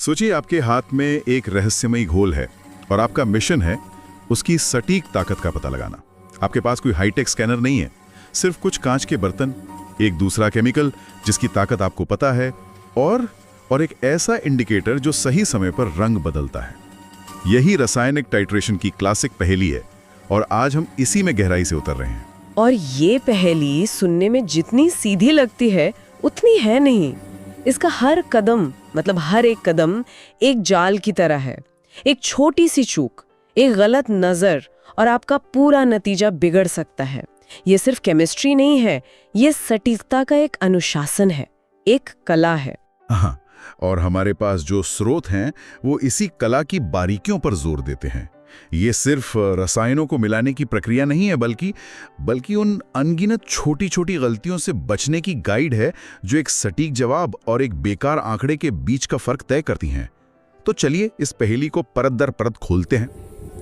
सोचिए आपके हाथ में एक रहस्यमयी घोल है और आपका मिशन है उसकी सटीक ताकत का पता लगाना। आपके पास कोई हाईटेक स्कैनर नहीं है, सिर्फ कुछ कांच के बर्तन, एक दूसरा केमिकल जिसकी ताकत आपको पता है और एक ऐसा इंडिकेटर जो सही समय पर रंग बदलता है। यही रासायनिक टाइट्रेशन की क्लासिक पहेली है और आज हम इसी में गहराई से उतर रहे हैं। और ये पहेली सुनने में जितनी सीधी लगती है उतनी है नहीं। इसका हर कदम हर एक कदम एक जाल की तरह है। एक छोटी सी चूक, एक गलत नजर और आपका पूरा नतीजा बिगड़ सकता है। ये सिर्फ केमिस्ट्री नहीं है, ये सटीकता का एक अनुशासन है, एक कला है। हाँ, और हमारे पास जो स्रोत हैं वो इसी कला की बारीकियों पर जोर देते हैं। ये सिर्फ रसायनों को मिलाने की प्रक्रिया नहीं है, बल्कि उन अनगिनत छोटी छोटी गलतियों से बचने की गाइड है जो एक सटीक जवाब और एक बेकार आंकड़े के बीच का फर्क तय करती हैं। तो चलिए इस पहेली को परत दर परत खोलते हैं।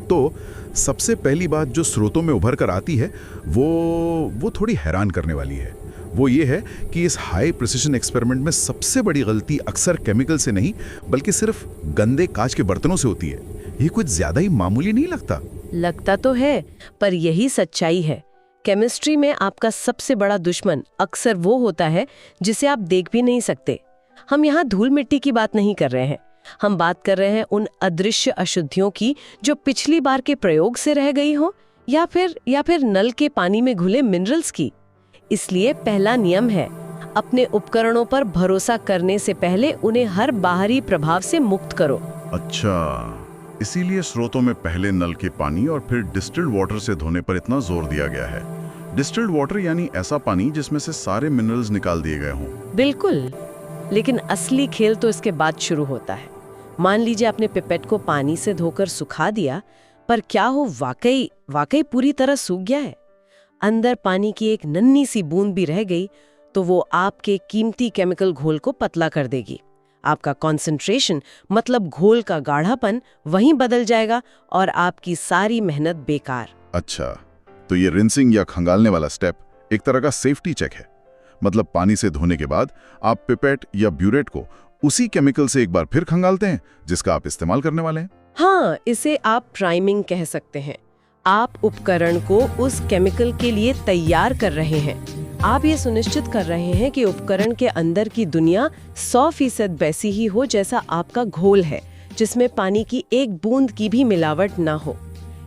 तो सबसे पहली बात जो स्रोतों में उभर कर आती है वो थोड़ी हैरान करने वाली है। वो ये है कि इस हाई प्रिसिशन एक्सपेरिमेंट में सबसे बड़ी गलती अक्सर केमिकल से नहीं बल्कि सिर्फ गंदे कांच के बर्तनों से होती है। ये कुछ ज्यादा ही मामूली नहीं लगता तो है, पर यही सच्चाई है। केमिस्ट्री में आपका सबसे बड़ा दुश्मन अक्सर वो होता है जिसे आप देख भी नहीं सकते। हम यहाँ धूल मिट्टी की बात नहीं कर रहे हैं, हम बात कर रहे हैं उन अदृश्य अशुद्धियों की जो पिछली बार के प्रयोग से रह गई हो या फिर नल के पानी में घुले मिनरल्स की। इसलिए पहला नियम है, अपने उपकरणों पर भरोसा करने से पहले उन्हें हर बाहरी प्रभाव से मुक्त करो। अच्छा, इसीलिए स्रोतों में पहले नल के पानी और फिर डिस्टिल्ड वाटर से धोने पर इतना जोर दिया गया है। डिस्टिल्ड वाटर यानी ऐसा पानी जिसमें से सारे मिनरल्स निकाल दिए गए हों। बिल्कुल, लेकिन असली खेल तो इसके बाद शुरू होता है। मान लीजिए आपने पिपेट को पानी से धोकर सुखा दिया, पर क्या वो वाकई पूरी तरह सूख गया है? अंदर पानी की एक नन्ही सी बूंद भी रह गई तो वो आपके कीमती केमिकल घोल को पतला कर देगी। आपका कंसंट्रेशन घोल का गाढ़ापन वहीं बदल जाएगा और आपकी सारी मेहनत बेकार। अच्छा, तो ये रिंसिंग या खंगालने वाला स्टेप एक तरह का सेफ्टी चेक है। पानी से धोने के बाद आप पिपेट या ब्यूरेट को उसी केमिकल से एक बार फिर खंगालते हैं जिसका आप इस्तेमाल करने वाले हैं। हाँ, इसे आप प्राइमिंग कह सकते हैं। आप उपकरण को उस केमिकल के लिए तैयार कर रहे हैं। आप ये सुनिश्चित कर रहे हैं कि उपकरण के अंदर की दुनिया 100% वैसी ही हो जैसा आपका घोल है, जिसमें पानी की एक बूंद की भी मिलावट ना हो।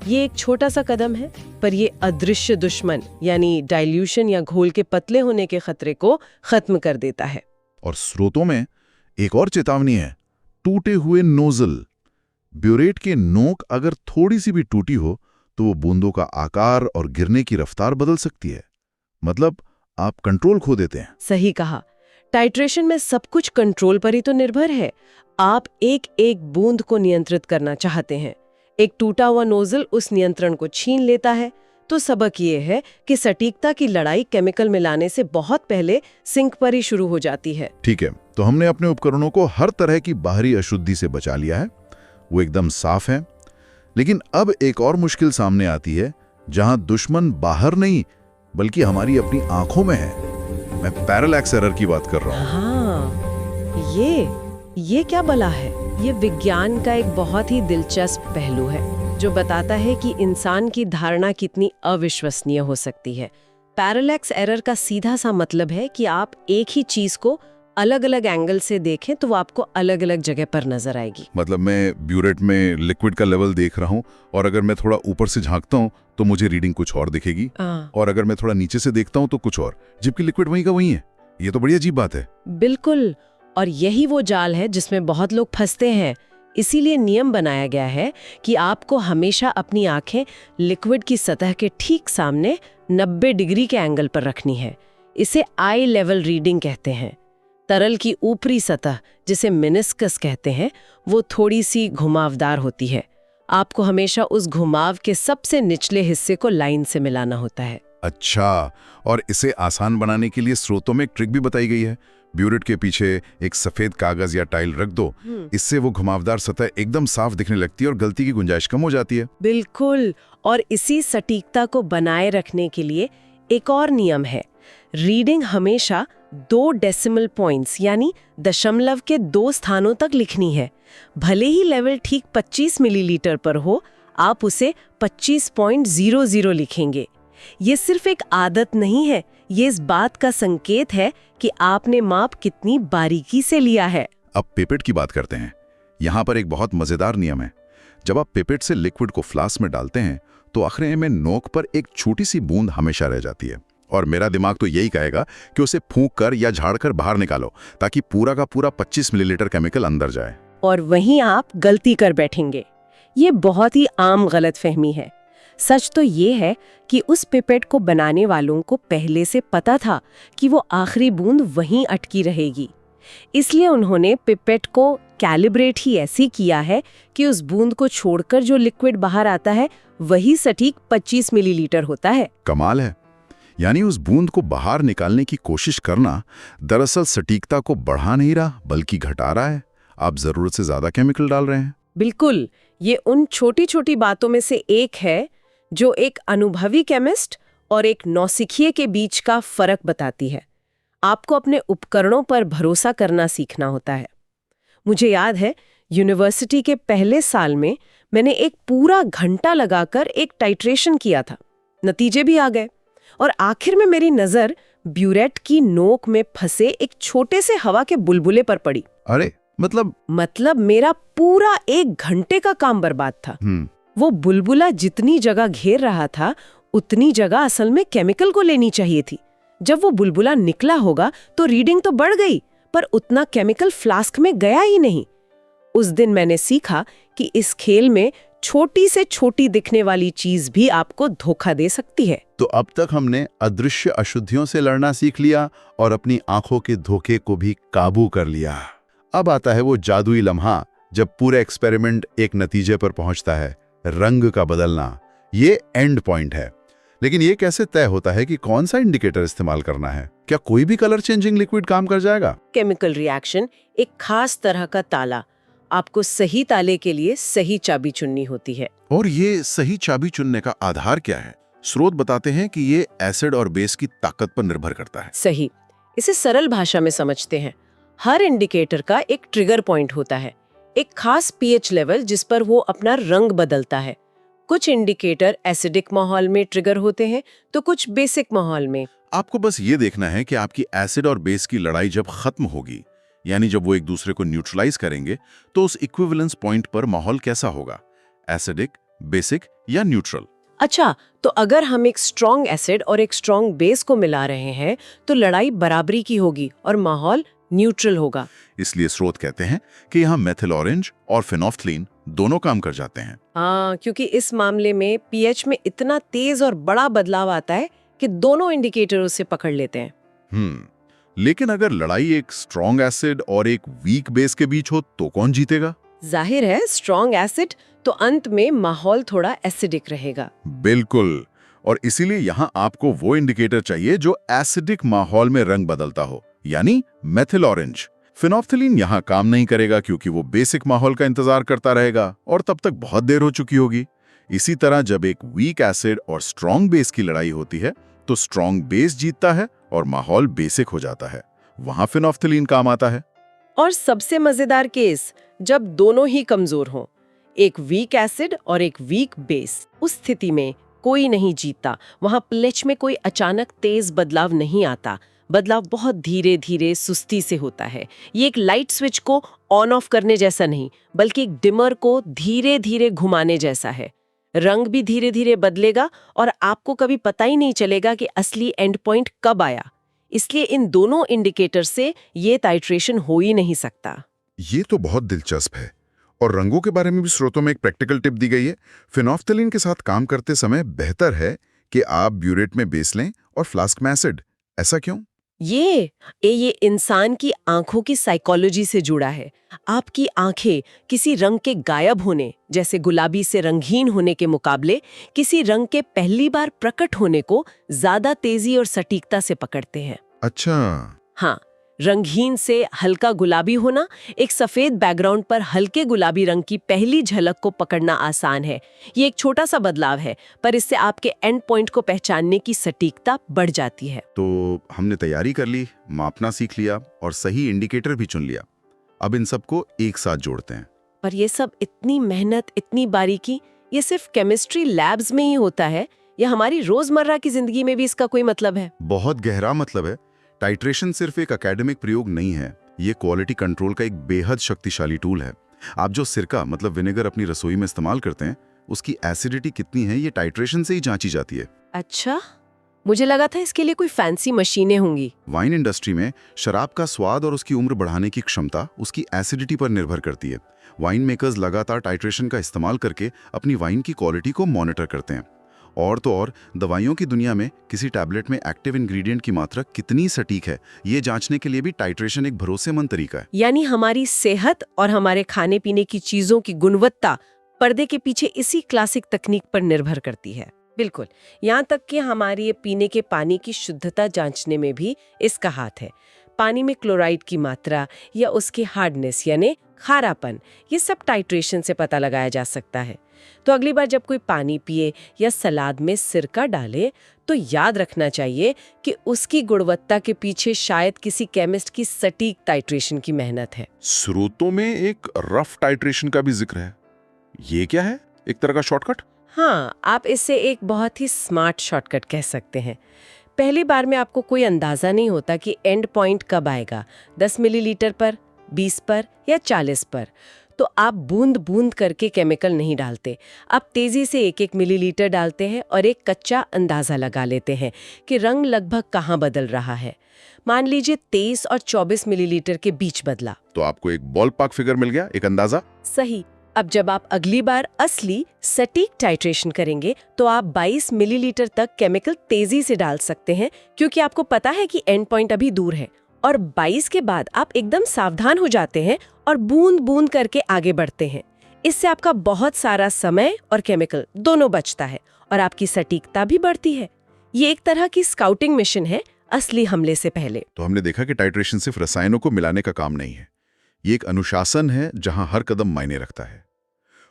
ये एक छोटा सा कदम है, पर ये अदृश्य दुश्मन यानी डाइल्यूशन या घोल के पतले होने के खतरे को खत्म कर देता है। और स्रोतों में एक और चेतावनी है, टूटे हुए नोजल। ब्यूरेट के नोक अगर थोड़ी सी भी टूटी हो तो वो बूंदों का आकार और गिरने की रफ्तार बदल सकती है। आप कंट्रोल खो देते हैं। सही कहा। टाइट्रेशन में सब कुछ कंट्रोल पर ही तो निर्भर है। आप एक एक बूंद को नियंत्रित करना चाहते हैं। एक टूटा हुआ नोजल उस नियंत्रण को छीन लेता है। तो सबक ये है कि सटीकता की लड़ाई केमिकल मिलाने से बहुत पहले सिंक पर ही शुरू हो जाती है। ठीक है, तो हमने अपने उपकरणों को हर तरह की बाहरी अशुद्धि से बचा लिया है, वो एकदम साफ है। लेकिन अब एक और मुश्किल सामने आती है, जहां दुश्मन बाहर नहीं बल्कि हमारी अपनी आंखों में है। मैं पैरेलैक्स एरर की बात कर रहा हूं। हाँ, ये क्या बला है? ये विज्ञान का एक बहुत ही दिलचस्प पहलू है जो बताता है कि इंसान की धारणा कितनी अविश्वसनीय हो सकती है। पैरेलैक्स एरर का सीधा सा मतलब है कि आप एक ही चीज को अलग अलग एंगल से देखें तो वो आपको अलग अलग जगह पर नजर आएगी। मैं ब्यूरेट में लिक्विड का लेवल देख रहा हूँ और अगर मैं थोड़ा ऊपर से झांकता हूँ तो मुझे रीडिंग कुछ और दिखेगी, और अगर मैं थोड़ा नीचे से देखता हूँ तो कुछ और, जबकि लिक्विड वहीं का वहीं है। ये तो बड़ी अजीब बात है। बिल्कुल, और यही वो जाल है जिसमें बहुत लोग फंसते हैं। इसीलिए नियम बनाया गया है कि आपको हमेशा अपनी आंखें लिक्विड की सतह के ठीक सामने 90 डिग्री के एंगल पर रखनी है। इसे आई लेवल रीडिंग कहते हैं। तरल की ऊपरी सतह, जिसे मेनिस्कस कहते हैं, वो थोड़ी सी घुमावदार होती है। आपको हमेशा उस घुमाव के सबसे निचले हिस्से को लाइन से मिलाना होता है। अच्छा, और इसे आसान बनाने के लिए स्रोतों में एक ट्रिक भी बताई गई है। ब्यूरेट के पीछे एक सफेद कागज या टाइल रख दो, इससे वो घुमावदार सतह एकदम साफ दिखने लगती है और गलती की गुंजाइश कम हो जाती है। बिल्कुल, और इसी सटीकता को बनाए रखने के लिए एक और नियम है। रीडिंग हमेशा 2 डेसिमल पॉइंट्स यानी दशमलव के 2 स्थानों तक लिखनी है। भले ही लेवल ठीक 25 मिलीलीटर पर हो, आप उसे 25.00 लिखेंगे। ये सिर्फ एक आदत नहीं है, ये इस बात का संकेत है कि आपने माप कितनी बारीकी से लिया है। अब पिपेट की बात करते हैं। यहाँ पर एक बहुत मजेदार नियम है। जब आप पिपेट से लिक्विड को फ्लास्क में डालते हैं तो आखिर में नोक पर एक छोटी सी बूंद हमेशा रह जाती है, और मेरा दिमाग तो यही कहेगा कि उसे फूंक कर या झाड़कर बाहर निकालो ताकि पूरा का पूरा 25 मिलीलीटर केमिकल अंदर जाए। और वहीं आप गलती कर बैठेंगे। ये बहुत ही आम गलतफहमी है। सच तो ये है कि उस पिपेट को बनाने वालों को पहले से पता था कि वो आखिरी बूंद वहीं अटकी रहेगी। इसलिए उन्होंने पिपेट को कैलिब्रेट ही ऐसे किया है कि उस बूंद को छोड़कर जो लिक्विड बाहर आता है वही सटीक 25 मिलीलीटर होता है। कमाल है। यानी उस बूंद को बाहर निकालने की कोशिश करना दरअसल सटीकता को बढ़ा नहीं रहा बल्कि घटा रहा है। आप जरूरत से ज्यादा केमिकल डाल रहे हैं। बिल्कुल, ये उन छोटी छोटी बातों में से एक है जो एक अनुभवी केमिस्ट और एक नौसिखिए के बीच का फर्क बताती है। आपको अपने उपकरणों पर भरोसा करना सीखना होता है। मुझे याद है, यूनिवर्सिटी के पहले साल में मैंने एक पूरा घंटा लगाकर एक टाइट्रेशन किया था। नतीजे भी आ गए और आखिर में मेरी नज़र ब्यूरेट की नोक में फंसे एक छोटे से हवा के बुलबुले पर पड़ी। अरे मतलब मेरा पूरा 1 घंटे का काम बर्बाद था। वो बुलबुला जितनी जगह घेर रहा था उतनी जगह असल में केमिकल को लेनी चाहिए थी। जब वो बुलबुला निकला होगा तो रीडिंग तो बढ़ गई, पर उतना केमिकल फ्लास्क में गया ही नहीं। उस दिन मैंने सीखा कि इस खेल में छोटी से छोटी दिखने वाली चीज भी आपको धोखा दे सकती है। तो अब तक हमने अदृश्य अशुद्धियों से लड़ना सीख लिया और अपनी आंखों के धोखे को भी काबू कर लिया। अब आता है वो जादुई लम्हा जब पूरा एक्सपेरिमेंट एक नतीजे पर पहुंचता है, रंग का बदलना। ये एंड पॉइंट है। लेकिन ये कैसे तय होता है कि कौन सा इंडिकेटर इस्तेमाल करना है? क्या कोई भी कलर चेंजिंग लिक्विड काम कर जाएगा? केमिकल रिएक्शन एक खास तरह का ताला। आपको सही ताले के लिए सही चाबी चुननी होती है। और ये सही चाबी चुनने का आधार क्या है? स्रोत बताते हैं कि ये एसिड और बेस की ताकत पर निर्भर करता है। सही। इसे सरल भाषा में समझते हैं। हर इंडिकेटर का एक ट्रिगर पॉइंट होता है, एक खास पीएच लेवल जिस पर वो अपना रंग बदलता है। कुछ इंडिकेटर एसिडिक माहौल में ट्रिगर होते हैं तो कुछ बेसिक माहौल में। आपको बस ये देखना है कि आपकी एसिड और बेस की लड़ाई जब खत्म होगी, यानी जब वो एक दूसरे को न्यूट्रलाइज करेंगे, तो उस इक्विवेलेंस पॉइंट पर माहौल कैसा होगा, एसिडिक, बेसिक या न्यूट्रल। अच्छा, तो अगर हम एक स्ट्रॉन्ग एसिड और एक स्ट्रॉन्ग बेस को मिला रहे हैं तो लड़ाई बराबरी की होगी और माहौल न्यूट्रल होगा। इसलिए स्रोत कहते हैं कि यहाँ मेथिल ऑरेंज और फिनोफ्थलीन दोनों काम कर जाते हैं। क्योंकि इस मामले में पीएच में इतना तेज और बड़ा बदलाव आता है कि दोनों इंडिकेटर उसे पकड़ लेते हैं। लेकिन अगर लड़ाई एक स्ट्रॉन्ग एसिड और एक वीक बेस के बीच हो तो कौन जीतेगा? जाहिर है स्ट्रॉन्ग एसिड, तो अंत में माहौल थोड़ा एसिडिक रहेगा। बिल्कुल, और इसीलिए यहाँ आपको वो इंडिकेटर चाहिए जो एसिडिक माहौल में रंग बदलता हो, यानी मेथिल ऑरेंज। फिनोफ्थलीन यहाँ काम नहीं करेगा क्योंकि वो बेसिक माहौल का इंतजार करता रहेगा और तब तक बहुत देर हो चुकी होगी। इसी तरह जब एक वीक एसिड और स्ट्रॉन्ग बेस की लड़ाई होती है तो स्ट्रॉन्ग बेस जीतता है और माहौल बेसिक हो जाता है। वहां फिनोफ्थलीन काम आता है। और सबसे मजेदार केस जब दोनों ही कमजोर हों, एक वीक एसिड और एक वीक बेस। उस स्थिति में कोई नहीं जीतता। वहां पीएच में कोई अचानक तेज बदलाव नहीं आता। बदलाव बहुत धीरे धीरे सुस्ती से होता है। ये एक लाइट स्विच को ऑन ऑफ करने जैसा नहीं, बल्कि एक डिमर को धीरे धीरे घुमाने जैसा है। रंग भी धीरे धीरे बदलेगा और आपको कभी पता ही नहीं चलेगा कि असली एंड पॉइंट कब आया। इसलिए इन दोनों इंडिकेटर से ये टाइट्रेशन हो ही नहीं सकता। ये तो बहुत दिलचस्प है। और रंगों के बारे में भी स्रोतों में एक प्रैक्टिकल टिप दी गई है। फिनोफ्थलीन के साथ काम करते समय बेहतर है कि आप ब्यूरेट में बेस लें और फ्लास्क में एसिड। ऐसा क्यों? ये इंसान की आंखों की साइकोलॉजी से जुड़ा है। आपकी आंखें किसी रंग के गायब होने, जैसे गुलाबी से रंगहीन होने के मुकाबले किसी रंग के पहली बार प्रकट होने को ज्यादा तेजी और सटीकता से पकड़ते हैं। अच्छा। हाँ, रंगहीन से हल्का गुलाबी होना, एक सफेद बैकग्राउंड पर हल्के गुलाबी रंग की पहली झलक को पकड़ना आसान है। ये एक छोटा सा बदलाव है, पर इससे आपके एंड पॉइंट को पहचानने की सटीकता बढ़ जाती है। तो हमने तैयारी कर ली, मापना सीख लिया और सही इंडिकेटर भी चुन लिया। अब इन सबको एक साथ जोड़ते हैं। पर ये सब इतनी मेहनत, इतनी बारीकी, ये सिर्फ केमिस्ट्री लैब्स में ही होता है या हमारी रोजमर्रा की जिंदगी में भी इसका कोई मतलब है? बहुत गहरा मतलब है। टाइट्रेशन सिर्फ एक एकेडमिक प्रयोग नहीं है, ये क्वालिटी कंट्रोल का एक बेहद शक्तिशाली टूल है। आप जो सिरका मतलब विनेगर अपनी रसोई में इस्तेमाल करते हैं, उसकी एसिडिटी कितनी है ये टाइट्रेशन से ही जांची जाती है। अच्छा, मुझे लगा था इसके लिए कोई फैंसी मशीनें होंगी। वाइन इंडस्ट्री में शराब का स्वाद और उसकी उम्र बढ़ाने की क्षमता उसकी एसिडिटी पर निर्भर करती है। वाइन मेकर्स लगातार टाइट्रेशन का इस्तेमाल करके अपनी वाइन की क्वालिटी को मॉनिटर करते हैं। और तो और दवाइयों की दुनिया में किसी टैबलेट में एक्टिव इंग्रेडिएंट की मात्रा कितनी सटीक है, ये जांचने के लिए भी टाइट्रेशन एक भरोसेमंद तरीका है। यानी हमारी सेहत और हमारे खाने पीने की चीजों की गुणवत्ता पर्दे के पीछे इसी क्लासिक तकनीक पर निर्भर करती है। बिल्कुल, यहाँ तक कि हमारी ये पीने के पानी की शुद्धता जांचने में भी इसका हाथ है। पानी में क्लोराइड की मात्रा या उसकी हार्डनेस यानी खारापन, ये सब टाइट्रेशन से पता लगाया जा सकता है। तो अगली बार जब कोई पानी पिए या सलाद में सिरका डाले तो याद रखना चाहिए कि उसकी गुणवत्ता के पीछे शायद किसी केमिस्ट की सटीक टाइट्रेशन की मेहनत है। स्रोतों में एक रफ टाइट्रेशन का भी जिक्र है। ये क्या है? एक तरह का शॉर्टकट? हाँ, आप इसे एक बहुत ही स्मार्ट शॉर्टकट कह सकते हैं। पहली बार में आपको कोई अंदाजा नहीं होता कि एंड पॉइंट कब आएगा, 10 मिलीलीटर पर, 20 पर या 40 पर। तो आप बूंद बूंद करके केमिकल नहीं डालते, आप तेजी से 1-1 मिलीलीटर डालते हैं और एक कच्चा अंदाजा लगा लेते हैं कि रंग लगभग कहाँ बदल रहा है। मान लीजिए 23 और 24 मिलीलीटर के बीच बदला, तो आपको एक बॉल पार्क फिगर मिल गया, एक अंदाजा। सही। अब जब आप अगली बार असली सटीक टाइट्रेशन करेंगे तो आप 22 मिलीलीटर तक केमिकल तेजी से डाल सकते हैं, क्योंकि आपको पता है कि एंड पॉइंट अभी दूर है। और 22 के बाद आप एकदम सावधान हो जाते हैं और बूंद बूंद करके आगे बढ़ते हैं। इससे आपका बहुत सारा समय और केमिकल दोनों बचता है और आपकी सटीकता भी बढ़ती है। ये एक तरह की स्काउटिंग मिशन है असली हमले से पहले। तो हमने देखा कि टाइट्रेशन सिर्फ रसायनों को मिलाने का काम नहीं है, ये एक अनुशासन है जहां हर कदम मायने रखता है।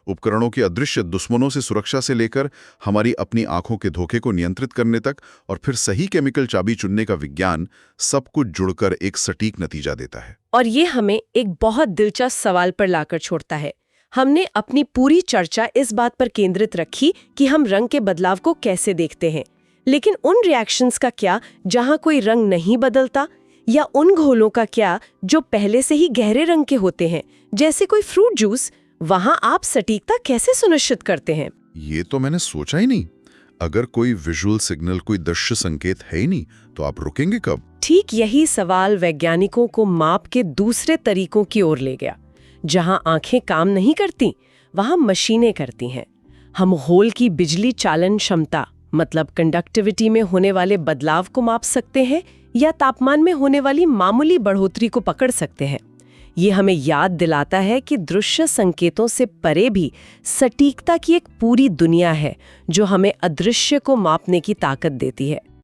उपकरणों के अदृश्य दुश्मनों से सुरक्षा से लेकर हमारी अपनी आंखों के धोखे को नियंत्रित करने तक और फिर सही केमिकल चाबी चुनने का विज्ञान, सब कुछ जुड़कर एक सटीक नतीजा देता है। और ये हमें एक बहुत दिलचस्प सवाल पर लाकर छोड़ता है। हमने अपनी पूरी चर्चा इस बात पर केंद्रित रखी कि हम रंग के बदलाव को कैसे देखते हैं, लेकिन उन रिएक्शंस का क्या जहां कोई रंग नहीं बदलता, या उन घोलों का क्या जो पहले से ही गहरे रंग के होते हैं, जैसे कोई फ्रूट जूस, वहां आप सटीकता कैसे सुनिश्चित करते हैं? ये तो मैंने सोचा ही नहीं। अगर कोई विजुअल सिग्नल, कोई दृश्य संकेत है ही नहीं, तो आप रुकेंगे कब? ठीक यही सवाल वैज्ञानिकों को माप के दूसरे तरीकों की ओर ले गया। जहां आंखें काम नहीं करती, वहां मशीनें करती हैं। हम होल की बिजली चालन क्षमता मतलब कंडक्टिविटी में होने वाले बदलाव को माप सकते हैं या तापमान में होने वाली मामूली बढ़ोतरी को पकड़ सकते हैं। ये हमें याद दिलाता है कि दृश्य संकेतों से परे भी सटीकता की एक पूरी दुनिया है जो हमें अदृश्य को मापने की ताकत देती है।